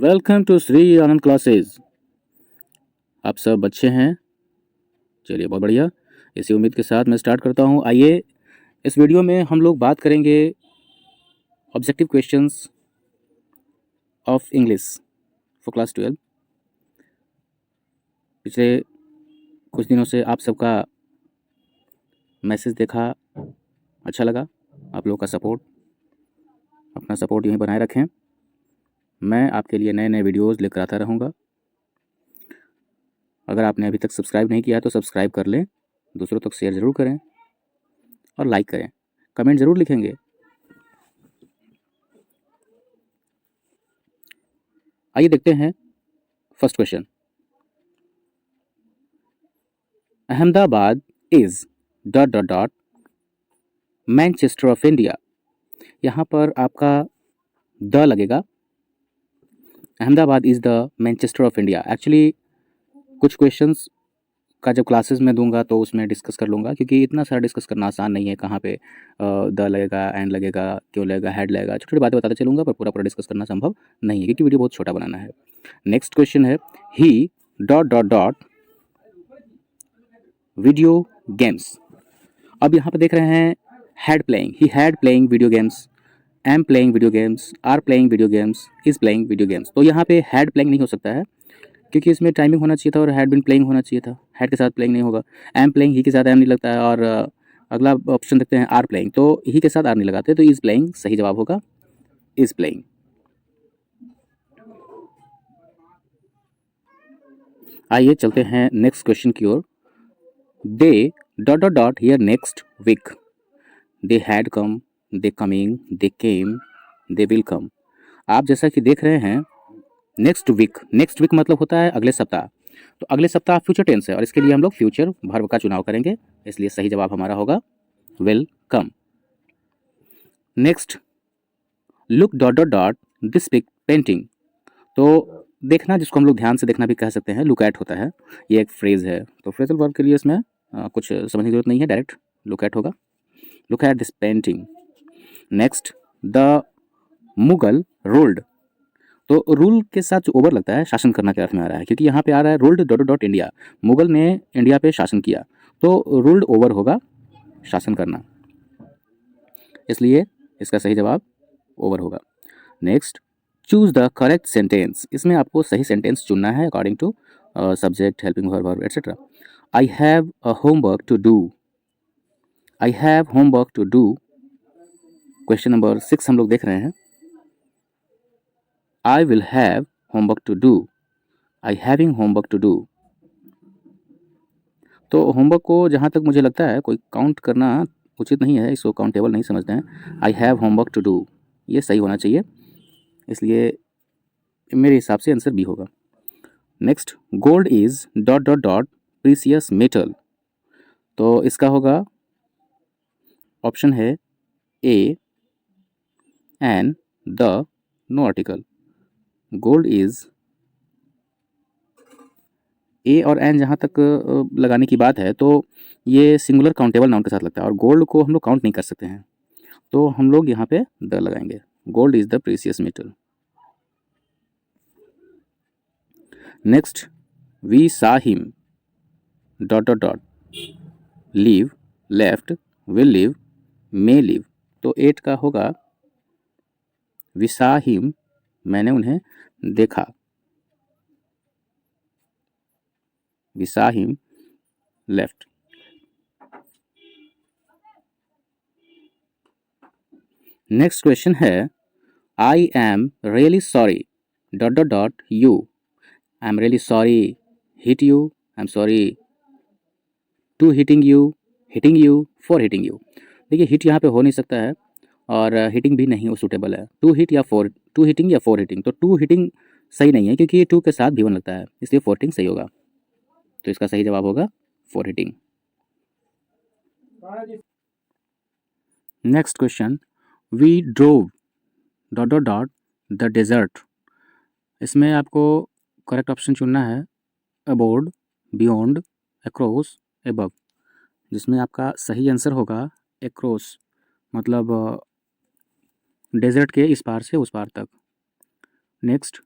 Welcome to Shri Anand classes. आप सब अच्छे हैं? चलिए, बहुत बढ़िया। इसी उम्मीद के साथ मैं स्टार्ट करता हूं। आइए, इस वीडियो में हम लोग बात करेंगे objective questions of English for class 12। पिछले कुछ दिनों से आप सबका मैसेज देखा, अच्छा लगा। आप लोगों का सपोर्ट, अपना सपोर्ट यूँ ही बनाए रखें। मैं आपके लिए नए नए वीडियोज़ लेकर आता रहूँगा। अगर आपने अभी तक सब्सक्राइब नहीं किया है तो सब्सक्राइब कर लें, दूसरों तक शेयर ज़रूर करें और लाइक करें, कमेंट ज़रूर लिखेंगे। आइए देखते हैं first question. Ahmedabad is dot dot dot Manchester of India. यहाँ पर आपका द लगेगा। Ahmedabad is the Manchester of India. Actually कुछ क्वेश्चंस का जब क्लासेस में दूंगा तो उसमें डिस्कस कर लूँगा, क्योंकि इतना सारा डिस्कस करना आसान नहीं है। कहाँ पे द लगेगा, एंड लगेगा, क्यों लगेगा, हेड लगेगा, छोटी छोटी बातें बताते चलूँगा, पर पूरा पूरा डिस्कस करना संभव नहीं है क्योंकि वीडियो बहुत छोटा बनाना है। नेक्स्ट क्वेश्चन है he dot dot dot video games. अब यहाँ पे देख रहे हैं had playing, he had playing video games, am playing video games, are playing video games, is playing video games. तो यहाँ पे हैड प्लेइंग नहीं हो सकता है क्योंकि इसमें टाइमिंग होना चाहिए था और हैड बिन प्लेइंग होना चाहिए था। हैड के साथ प्लेइंग नहीं होगा। एम प्लेइंग, ही के साथ एम नहीं लगता है। और अगला ऑप्शन देखते हैं आर प्लेइंग, तो ही के साथ आर नहीं लगाते, तो इज प्लेइंग सही जवाब होगा, इज प्लेइंग। आइए चलते हैं नेक्स्ट क्वेश्चन की ओर। They dot dot dot here next week. They had come, they coming, they came, they will come. आप जैसा कि देख रहे हैं नेक्स्ट वीक, नेक्स्ट वीक मतलब होता है अगले सप्ताह। तो अगले सप्ताह फ्यूचर टेंस है और इसके लिए हम लोग फ्यूचर वर्ब का चुनाव करेंगे, इसलिए सही जवाब हमारा होगा will come. Next, look dot dot dot this pic painting. तो देखना, जिसको हम लोग ध्यान से देखना भी कह सकते हैं, लुक एट होता है, ये एक फ्रेज है। तो फ्रेजल वर्ब के लिए इसमें कुछ समझने की जरूरत नहीं है, डायरेक्ट लुक एट होगा। Look at this painting. Next, the Mughal ruled. तो रूल के साथ जो ओवर लगता है शासन करना के अर्थ में आ रहा है, क्योंकि यहाँ पे आ रहा है ruled dot dot India. Mughal ने इंडिया पे शासन किया, तो रूल्ड ओवर होगा शासन करना, इसलिए इसका सही जवाब ओवर होगा। Next, choose the correct sentence. इसमें आपको सही सेंटेंस चुनना है according to subject, helping verb etcetera. I have a homework to do. I have homework to do. Question number 6 हम लोग देख रहे हैं। I will have homework to do. I having homework to do. तो homework को जहाँ तक मुझे लगता है कोई काउंट करना उचित नहीं है, इसको काउंटेबल नहीं समझते हैं। I have homework to do, ये सही होना चाहिए, इसलिए मेरे हिसाब से आंसर बी होगा। Next, gold is dot dot dot precious metal. तो इसका होगा, ऑप्शन है a and the, no article. Gold is, a or an जहाँ तक लगाने की बात है तो ये सिंगुलर काउंटेबल नाउन के साथ लगता है और गोल्ड को हम लोग काउंट नहीं कर सकते हैं, तो हम लोग यहाँ पे द लगाएंगे। Gold is the precious metal. Next, we saw him dot dot dot leave, left, will leave, may leave. तो 8 का होगा, वी सा हिम, मैंने उन्हें देखा। We saw him left. Next question है, I am really sorry dot dot dot you. I am really sorry hit you, I am sorry to hitting you, for hitting you. देखिए, hit यहाँ पे हो नहीं सकता है और हिटिंग भी नहीं सूटेबल है। टू हिट या फोर, टू हिटिंग या फोर हिटिंग, तो टू हिटिंग सही नहीं है क्योंकि ये टू के साथ भी वन लगता है, इसलिए फोर हिटिंग सही होगा। तो इसका सही जवाब होगा for hitting. Next question, we drove dot dot dot the desert. इसमें आपको करेक्ट ऑप्शन चुनना है अबोर्ड, बियॉन्ड, अक्रॉस, एबव, जिसमें आपका सही आंसर होगा एक्रॉस, मतलब डेजर्ट के इस पार से उस पार तक। Next,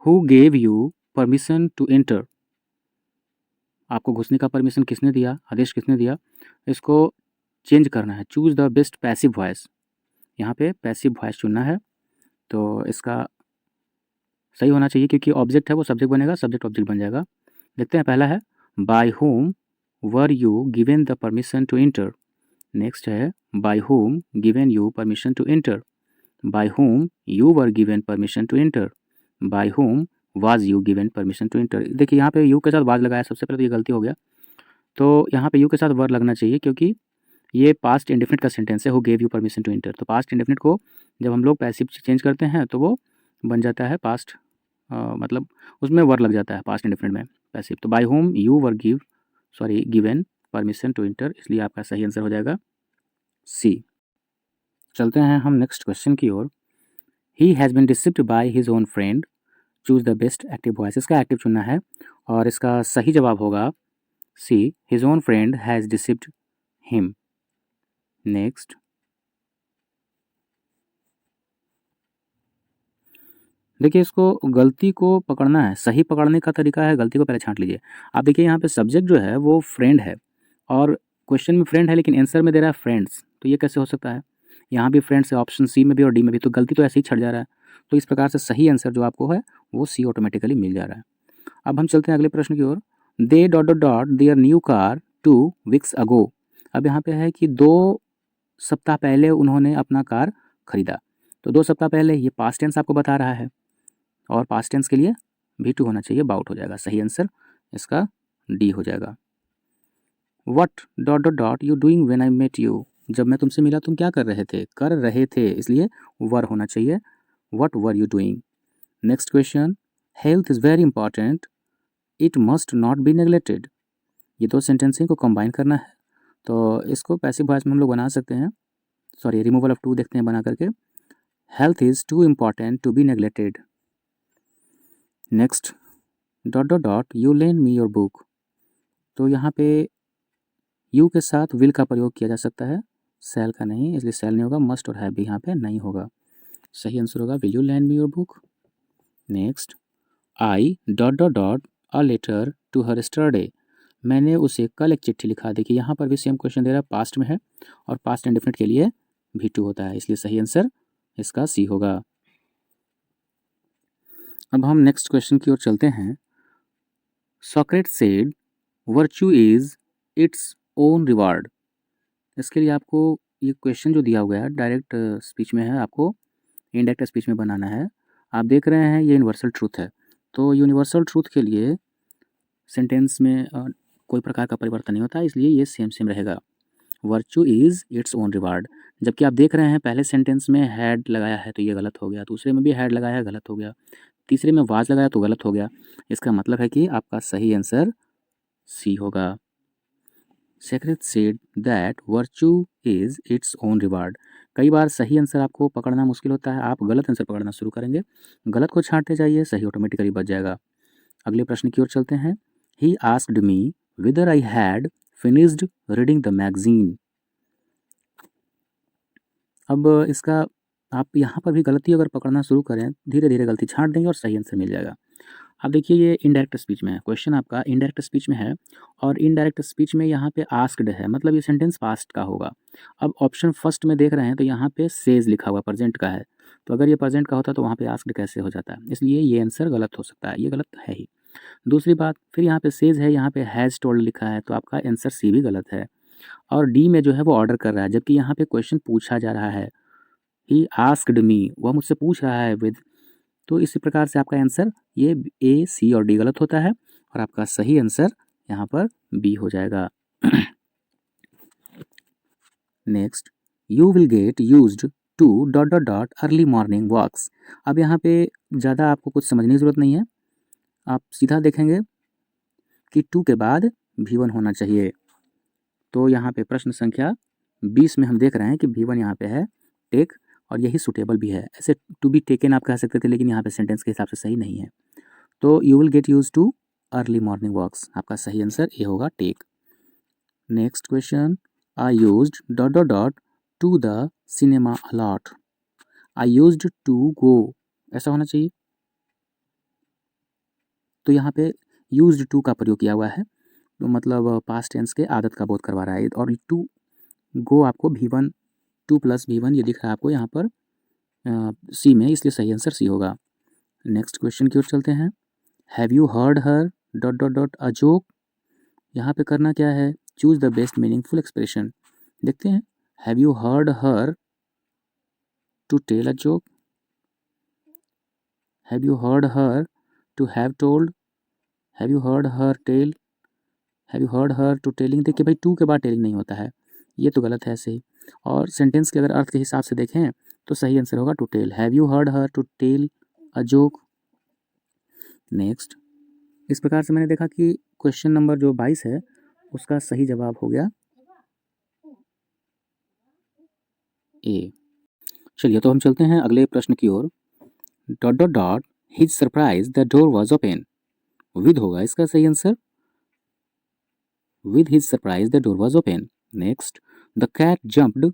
who gave you permission to enter, आपको घुसने का परमिशन किसने दिया, आदेश किसने दिया। इसको चेंज करना है, choose the best passive voice, यहाँ पे पैसिव वॉइस चुनना है। तो इसका सही होना चाहिए क्योंकि ऑब्जेक्ट है वो सब्जेक्ट बनेगा, सब्जेक्ट ऑब्जेक्ट बन जाएगा। देखते हैं, पहला है by whom were you given the permission to enter. Next है by whom given you permission to enter, by whom you were given permission to enter, by whom was you given permission to enter. देखिए यहाँ पे you के साथ was लगाया, सबसे पहले तो ये गलती हो गया। तो यहाँ पे यू के साथ वर लगना चाहिए क्योंकि ये पास्ट इंडेफिनिट का सेंटेंस है, who gave you permission to enter. तो पास्ट इंडेफिनिट को जब हम लोग पैसिव चेंज करते हैं तो वो बन जाता है पास्ट, मतलब उसमें वर लग जाता है पास्ट इंडेफिनिट में पैसिव। तो by whom you were given permission to enter, इसलिए आपका सही आंसर हो जाएगा सी। चलते हैं हम नेक्स्ट क्वेश्चन की ओर। He has been deceived by his own friend, choose the best active voice. इसका एक्टिव चुनना है और इसका सही जवाब होगा C, his own friend has deceived him. Next, देखिए इसको गलती को पकड़ना है, सही पकड़ने का तरीका है गलती को पहले छांट लीजिए। आप देखिए यहाँ पे सब्जेक्ट जो है वो फ्रेंड है और क्वेश्चन में फ्रेंड है लेकिन आंसर में दे रहा है फ्रेंड्स, तो ये कैसे हो सकता है। यहाँ भी फ्रेंड्स है, ऑप्शन सी में भी और डी में भी, तो गलती तो ऐसे ही छट जा रहा है। तो इस प्रकार से सही आंसर जो आपको है वो सी ऑटोमेटिकली मिल जा रहा है। अब हम चलते हैं अगले प्रश्न की ओर। They dot dot dot their new car 2 weeks ago. अब यहाँ पे है कि 2 सप्ताह पहले उन्होंने अपना कार खरीदा। तो 2 सप्ताह पहले ये पास्ट टेंस आपको बता रहा है और पास्ट टेंस के लिए V2 होना चाहिए, बाउट हो जाएगा। सही आंसर इसका डी हो जाएगा। What dot dot dot you doing when I met you, जब मैं तुमसे मिला तुम क्या कर रहे थे, इसलिए वर होना चाहिए, what were you doing. Next question, health is very important, it must not be neglected. ये 2 सेंटेंसिंग को कंबाइन करना है, तो इसको पैसिव वॉइस में हम लोग बना सकते हैं। सॉरी, रिमूवल ऑफ टू देखते हैं बना करके। Health is too important to be neglected. Next, dot dot dot you lend me your book. तो यहाँ पे यू के साथ विल का प्रयोग किया जा सकता है, सेल का नहीं, इसलिए सेल नहीं होगा। मस्ट और हैव भी यहाँ पे नहीं होगा। सही आंसर होगा will you lend me your book. Next, I dot dot dot a letter to her yesterday, मैंने उसे कल एक चिट्ठी लिखा। देखिए यहाँ पर भी सेम क्वेश्चन दे रहा है, पास्ट में है और पास्ट इंडेफिनिट के लिए V2 होता है, इसलिए सही आंसर इसका सी होगा। अब हम नेक्स्ट क्वेश्चन की ओर चलते हैं। सॉक्रेट said virtue is it's own reward. इसके लिए आपको ये क्वेश्चन जो दिया हुआ है डायरेक्ट स्पीच में है, आपको इनडायरेक्ट स्पीच में बनाना है। आप देख रहे हैं ये यूनिवर्सल ट्रूथ है, तो यूनिवर्सल ट्रूथ के लिए सेंटेंस में कोई प्रकार का परिवर्तन नहीं होता, इसलिए ये सेम सेम रहेगा। Virtue is its own reward. जबकि आप देख रहे हैं पहले सेंटेंस में हैड लगाया है तो ये गलत हो गया, दूसरे में भी हैड लगाया है गलत हो गया, तीसरे में वाज लगाया तो गलत हो गया। इसका मतलब है कि आपका सही आंसर सी होगा। Socrates said that virtue is its own reward. कई बार सही आंसर आपको पकड़ना मुश्किल होता है, आप गलत आंसर पकड़ना शुरू करेंगे, गलत को छांटते जाइए, सही ऑटोमेटिकली बच जाएगा। अगले प्रश्न की ओर चलते हैं। He asked me whether I had finished reading the magazine। अब इसका आप यहाँ पर भी गलती अगर पकड़ना शुरू करें, धीरे धीरे गलती छांट देंगे और सही आंसर मिल जाएगा। अब देखिए ये इनडायरेक्ट स्पीच में है, क्वेश्चन आपका इनडायरेक्ट स्पीच में है और इनडायरेक्ट स्पीच में यहाँ पे आस्क्ड है, मतलब ये सेंटेंस पास्ट का होगा। अब ऑप्शन फर्स्ट में देख रहे हैं तो यहाँ पे सेज लिखा हुआ प्रेजेंट का है, तो अगर ये प्रेजेंट का होता तो वहाँ पे आस्क्ड कैसे हो जाता है, इसलिए ये आंसर गलत हो सकता है, ये गलत है ही। दूसरी बात, फिर यहाँ पे सेज है, यहाँ पे हैज़ टोल्ड लिखा है, तो आपका आंसर सी भी गलत है। और डी में जो है वो ऑर्डर कर रहा है, जबकि यहाँ पे क्वेश्चन पूछा जा रहा है, ही आस्क्ड मी, वह मुझसे पूछ रहा है विद, तो इसी प्रकार से आपका आंसर ये ए, सी और डी गलत होता है और आपका सही आंसर यहाँ पर बी हो जाएगा। Next, you will get used to dot dot dot early morning walks. अब यहाँ पे ज़्यादा आपको कुछ समझने की ज़रूरत नहीं है, आप सीधा देखेंगे कि टू के बाद V1 होना चाहिए। तो यहाँ पे प्रश्न संख्या 20 में हम देख रहे हैं कि V1 यहाँ पे है टेक, और यही सुटेबल भी है। ऐसे टू बी टेकन आप कह सकते थे, लेकिन यहाँ पे सेंटेंस के हिसाब से सही नहीं है। तो you will get use to early morning walks, आपका सही आंसर ये होगा take. Next question, I used dot dot dot to the cinema a lot. I used to go, ऐसा होना चाहिए। तो यहाँ पे यूज्ड टू का प्रयोग किया हुआ है, तो मतलब पास्ट टेंस के आदत का बोध करवा रहा है। और टू गो आपको V1 2 + V1 ये दिख रहा है आपको यहाँ पर सी में, इसलिए सही आंसर सी होगा। नेक्स्ट क्वेश्चन की ओर चलते हैं। Have you heard her dot dot dot a joke, यहाँ पे करना क्या है, choose the best meaningful expression. देखते हैं, have you heard her to tell a joke, have you heard her to have told, have you heard her tell, have you heard her to telling. देखिए भाई, to के बाद telling नहीं होता है, ये तो गलत है ऐसे ही। और सेंटेंस के अगर अर्थ के हिसाब से देखें तो सही आंसर होगा to tell. Have you heard her to tell a joke. Next, इस प्रकार से मैंने देखा कि क्वेश्चन नंबर जो 22 है उसका सही जवाब हो गया ए। चलिए तो हम चलते हैं अगले प्रश्न की ओर। Dot dot dot his surprise the door was open, with होगा इसका सही answer, with his surprise the door was open. Next, the cat jumped,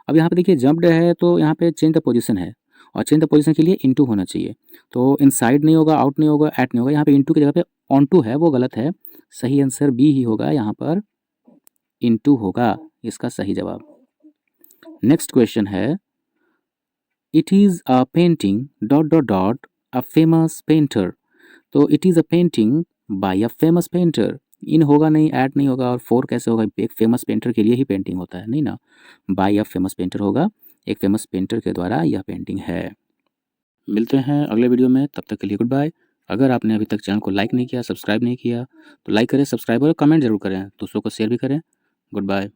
अब यहाँ पे देखिए जंप्ड है तो यहाँ पे चेंज द पोजीशन है, और चेंज द पोजीशन के लिए इनटू होना चाहिए, तो इनसाइड नहीं होगा, आउट नहीं होगा, एट नहीं होगा, यहाँ पे इनटू की जगह पे ऑन टू है, वो गलत है। सही आंसर बी ही होगा, यहाँ पर इनटू होगा इसका सही जवाब। नेक्स्ट क्वेश्चन है, it is a painting dot dot dot a famous painter, तो it is a painting by a famous painter, in होगा नहीं, ऐड नहीं होगा, और फोर कैसे होगा, एक फेमस पेंटर के लिए ही पेंटिंग होता है, नहीं ना, बाय अ फेमस पेंटर होगा, एक फेमस पेंटर के द्वारा यह पेंटिंग है। मिलते हैं अगले वीडियो में, तब तक के लिए गुड बाय। अगर आपने अभी तक चैनल को लाइक नहीं किया, सब्सक्राइब नहीं किया, तो लाइक करें, सब्सक्राइब और कमेंट जरूर करें, दूसरों को शेयर भी करें। Good bye.